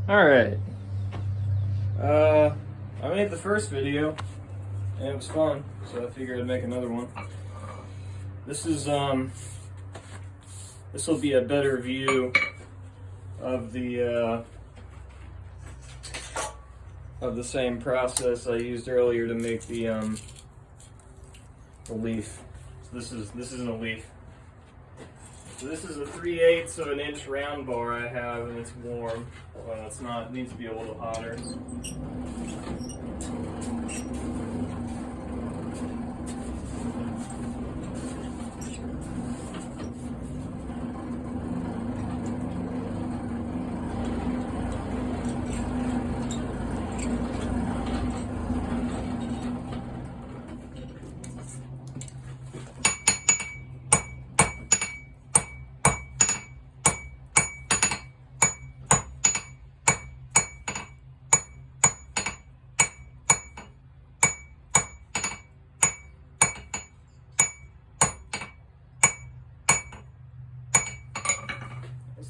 Alright. I made the first video and it was fun, so I figured I'd make another one. This is this will be a better view of the same process I used earlier to make the leaf. So this isn't a leaf. So this is a 3/8 of an inch round bar I have, and it's warm. Well, it's not. It needs to be a little hotter.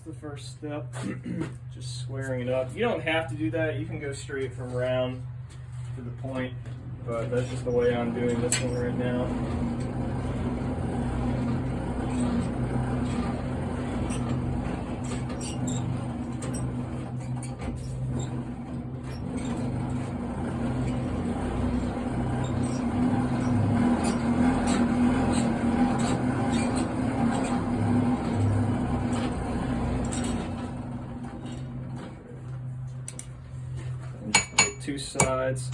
The first step, just squaring it up. You don't have to do that. You can go straight from round to the point, but that's just the way I'm doing this one right now. Two sides.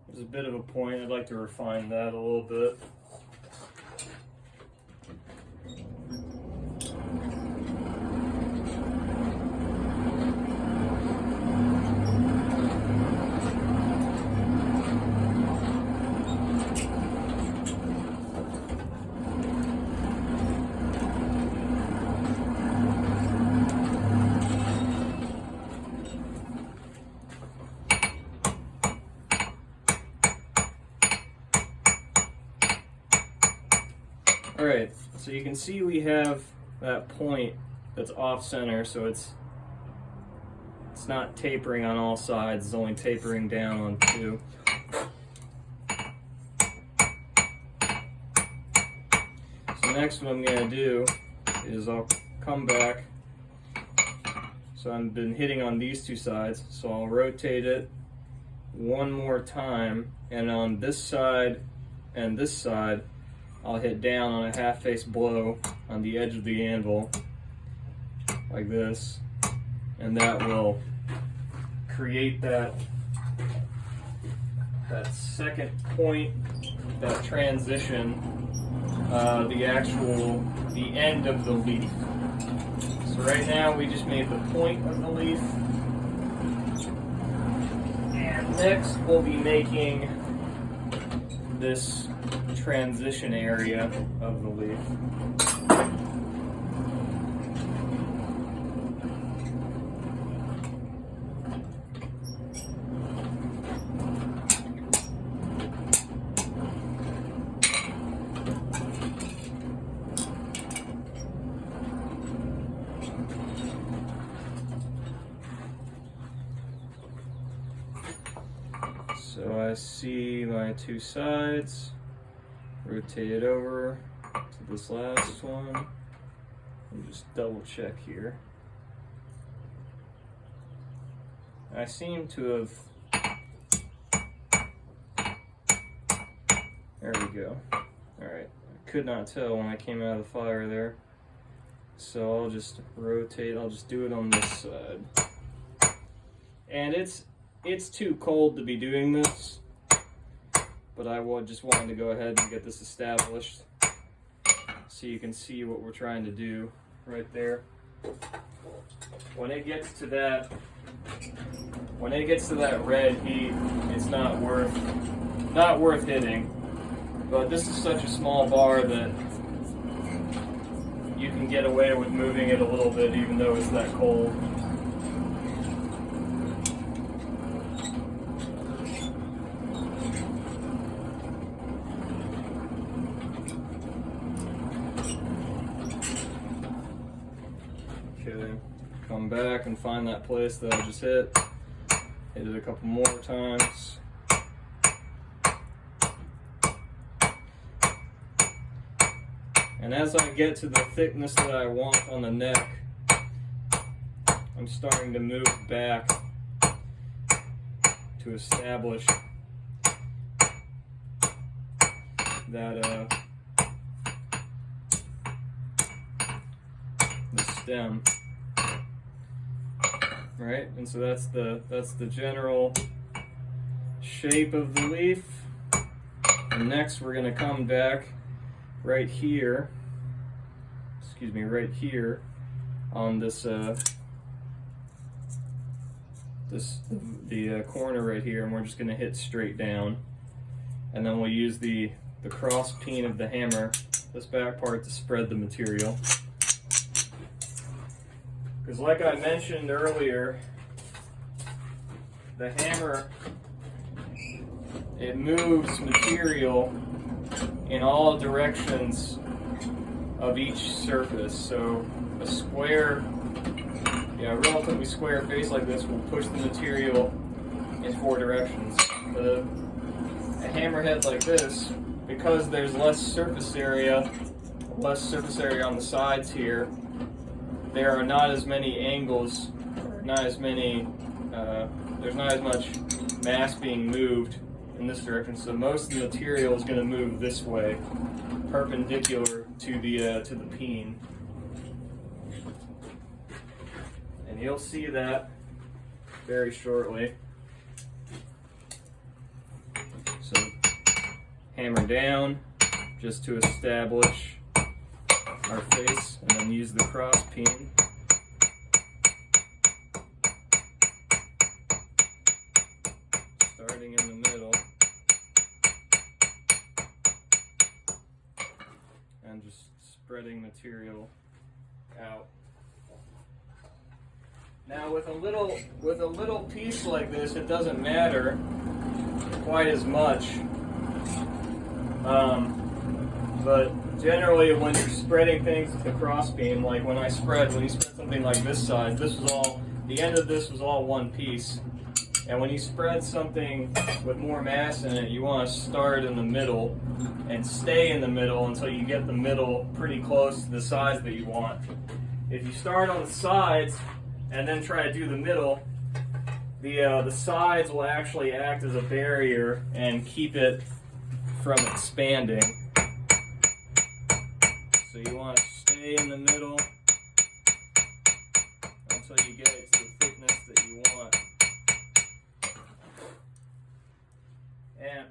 There's a bit of a point. I'd like to refine that a little bit. Alright, so you can see we have that point that's off center, so it's not tapering on all sides, it's only tapering down on two. So next what I'm going to do is I'll come back, so I've been hitting on these two sides, so I'll rotate it one more time, and on this side and this side I'll hit down on a half-face blow on the edge of the anvil, like this, and that will create that second point, that transition, the end of the leaf. So right now we just made the point of the leaf, and next we'll be making this transition area of the leaf. So I see my two sides. Rotate it over to this last one and just double check here. I seem to have, there we go. Alright, I could not tell when I came out of the fire there. So I'll just rotate, I'll just do it on this side. And it's too cold to be doing this, but I just wanted to go ahead and get this established so you can see what we're trying to do right there. When it gets to that red heat, it's not worth hitting. But this is such a small bar that you can get away with moving it a little bit even though it's that cold. Okay, come back and find that place that I just hit. Hit it a couple more times. And as I get to the thickness that I want on the neck, I'm starting to move back to establish that the stem, right? And so that's the general shape of the leaf. And next we're going to come back right here, right here on this the corner right here, and we're just going to hit straight down, and then we'll use the cross peen of the hammer, this back part, to spread the material. Because like I mentioned earlier, the hammer, it moves material in all directions of each surface. So a square, a relatively square face like this will push the material in 4 directions. A hammerhead like this, because there's less surface area on the sides here, there are not as many angles, there's not as much mass being moved in this direction, so most of the material is going to move this way, perpendicular to the peen. And you'll see that very shortly. So hammer down just to establish our face, and then use the cross peen. Starting in the middle. And just spreading material out. Now with a little piece like this, it doesn't matter quite as much. But generally when you're spreading things with the cross beam, like when you spread something like this size, the end of this was all one piece. And when you spread something with more mass in it, you want to start in the middle and stay in the middle until you get the middle pretty close to the size that you want. If you start on the sides and then try to do the middle, the sides will actually act as a barrier and keep it from expanding. So you want to stay in the middle until you get it to the thickness that you want.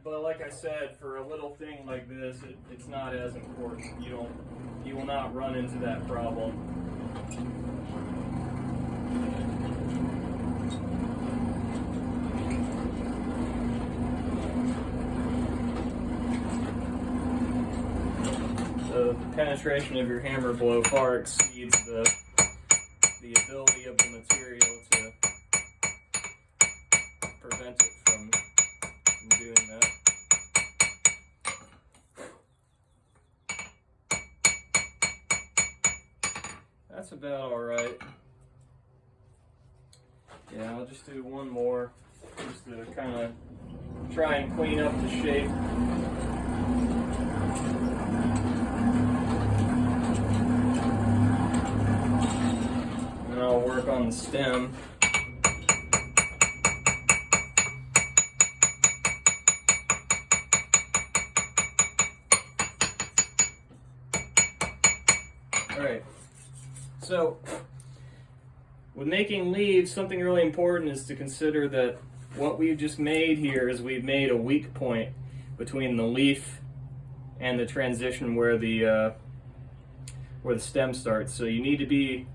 But like I said, for a little thing like this, it's not as important. You will not run into that problem. The penetration of your hammer blow far exceeds the ability of the material to prevent it from doing that. That's about alright. Yeah, I'll just do one more just to kind of try and clean up the shape. And I'll work on the stem. Alright, so with making leaves, something really important is to consider that what we've just made here is we've made a weak point between the leaf and the transition where the stem starts. So we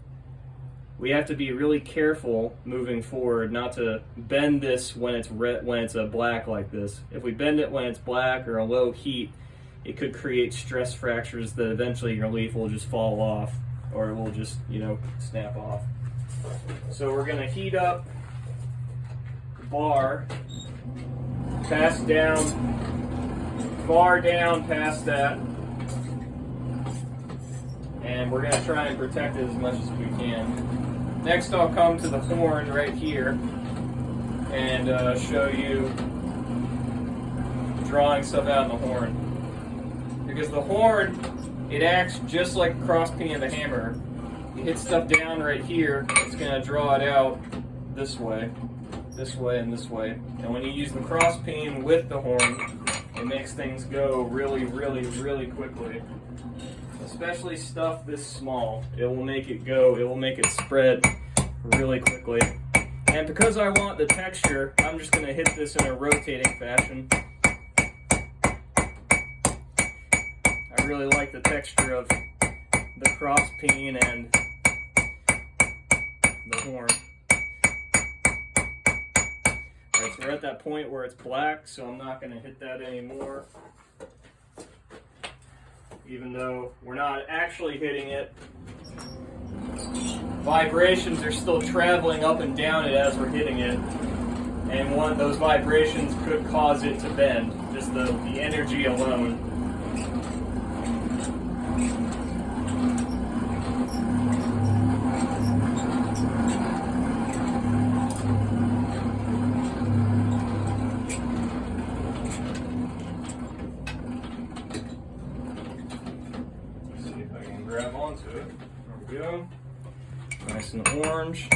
have to be really careful moving forward not to bend this when it's black like this. If we bend it when it's black or a low heat, it could create stress fractures that eventually your leaf will just fall off, or it will just, you know, snap off. So we're gonna heat up the bar, pass down, far down past that, and we're gonna try and protect it as much as we can. Next, I'll come to the horn right here and show you drawing stuff out in the horn. Because the horn, it acts just like a cross peen of a hammer. You hit stuff down right here, it's going to draw it out this way, and this way. And when you use the cross peen with the horn, it makes things go really, really, really quickly. Especially stuff this small. It will make it go, it will make it spread really quickly. And because I want the texture, I'm just going to hit this in a rotating fashion. I really like the texture of the cross peen and the horn. Alright, so we're at that point where it's black, so I'm not going to hit that anymore. Even though we're not actually hitting it, vibrations are still traveling up and down it as we're hitting it, and one of those vibrations could cause it to bend, just the energy alone. Let's see if I can grab onto it. There we go. Nice and orange.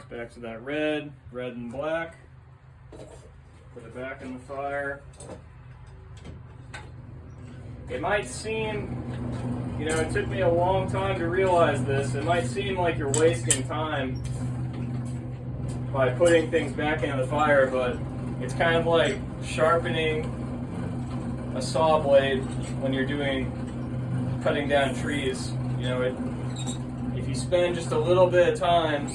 Back to that red and black. Put it back in the fire. It might seem, you know, it took me a long time to realize this. It might seem like you're wasting time by putting things back into the fire, but it's kind of like sharpening a saw blade when you're cutting down trees. You know, if you spend just a little bit of time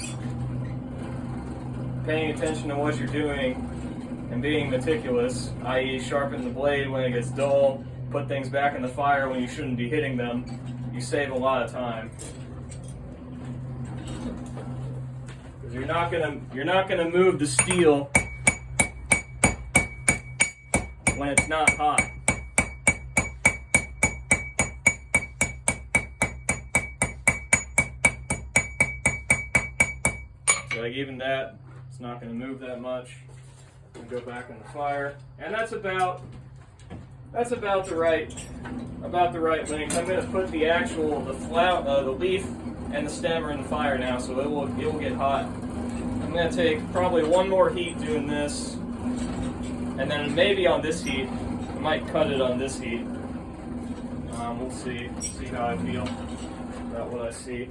paying attention to what you're doing and being meticulous, i.e. sharpen the blade when it gets dull, put things back in the fire when you shouldn't be hitting them, you save a lot of time. Because you're not gonna move the steel when it's not hot. So like even that, it's not going to move that much. And go back in the fire, and that's about the right length. I'm going to put the leaf and the stem are in the fire now, so it will get hot. I'm going to take probably one more heat doing this, and then maybe on this heat, I might cut it on this heat. We'll see how I feel about what I see.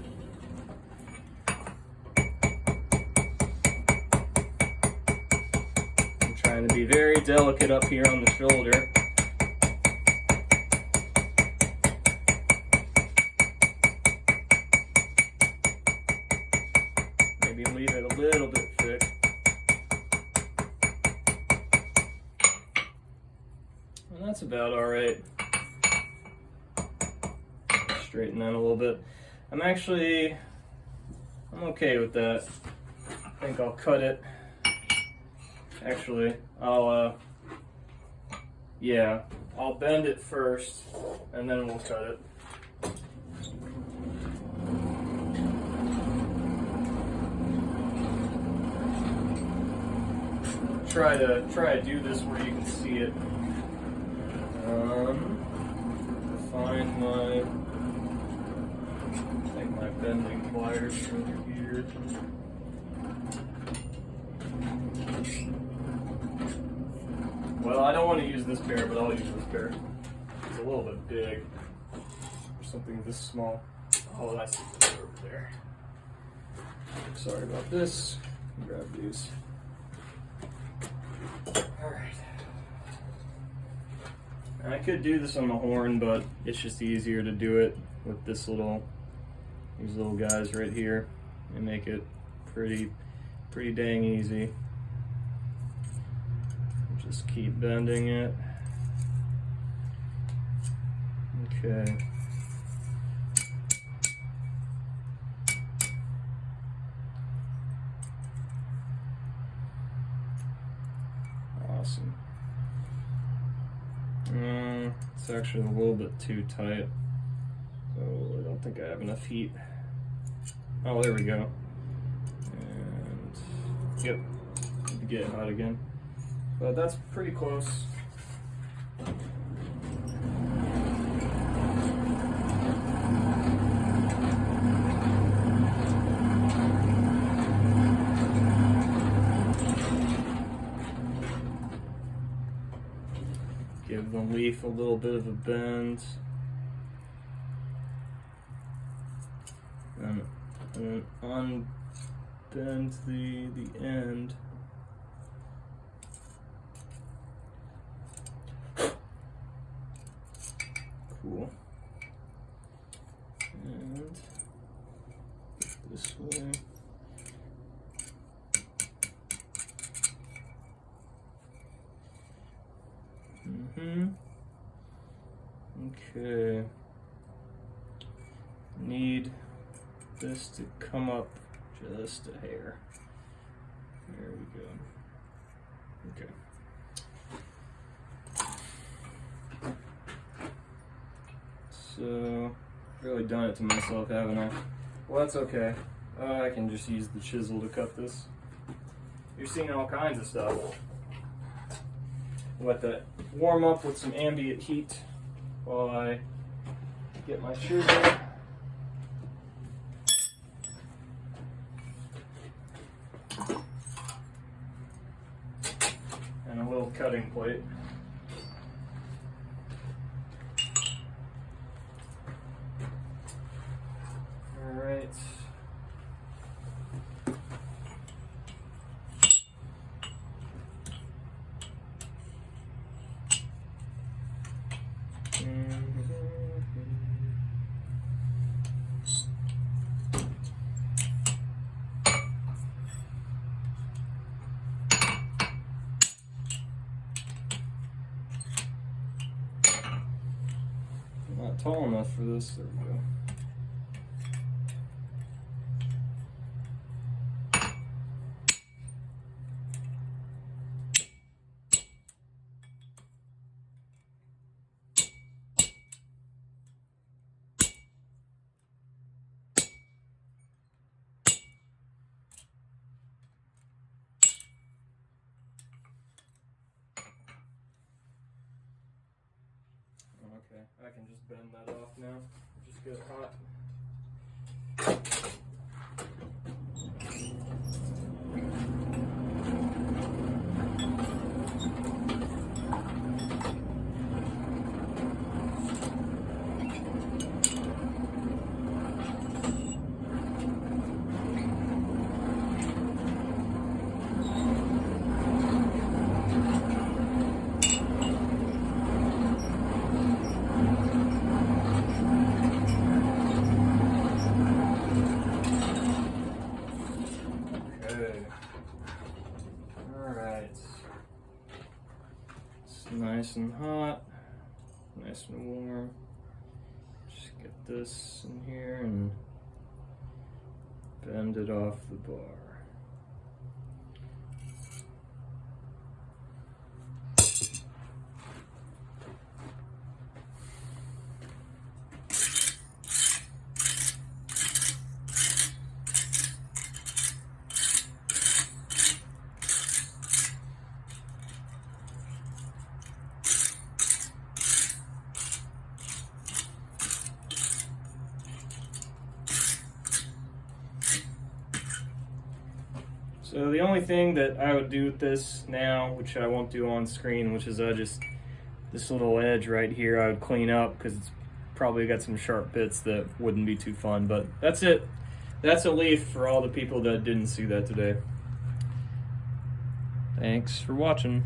Trying to be very delicate up here on the shoulder. Maybe leave it a little bit thick. And that's about alright. Straighten that a little bit. I'm okay with that. I think I'll cut it. Actually, I'll bend it first, and then we'll cut it. Try to do this where you can see it. Find my bending pliers over here. Well, I don't want to use this pair, but I'll use this pair. It's a little bit big for something this small. Oh, that's over there. Sorry about this. Grab these. Alright. And I could do this on the horn, but it's just easier to do it with these little guys right here. They make it pretty dang easy. Just keep bending it. Okay. Awesome. It's actually a little bit too tight. Oh, I don't think I have enough heat. Oh, there we go. And yep, need to get it hot again. But that's pretty close. Give the leaf a little bit of a bend. And unbend the end. Cool. And this way. Okay. Need this to come up just a hair. There we go. Okay. So, really done it to myself, haven't I? Well, that's okay. I can just use the chisel to cut this. You're seeing all kinds of stuff. Let that warm up with some ambient heat while I get my chisel. And a little cutting plate. Alright. Not tall enough for this. There we go. Okay, I can just bend that off now. Just get it hot. Nice and hot, nice and warm. Just get this in here and bend it off the bar. So the only thing that I would do with this now, which I won't do on screen, which is this little edge right here I would clean up because it's probably got some sharp bits that wouldn't be too fun, but that's it. That's a leaf for all the people that didn't see that today. Thanks for watching.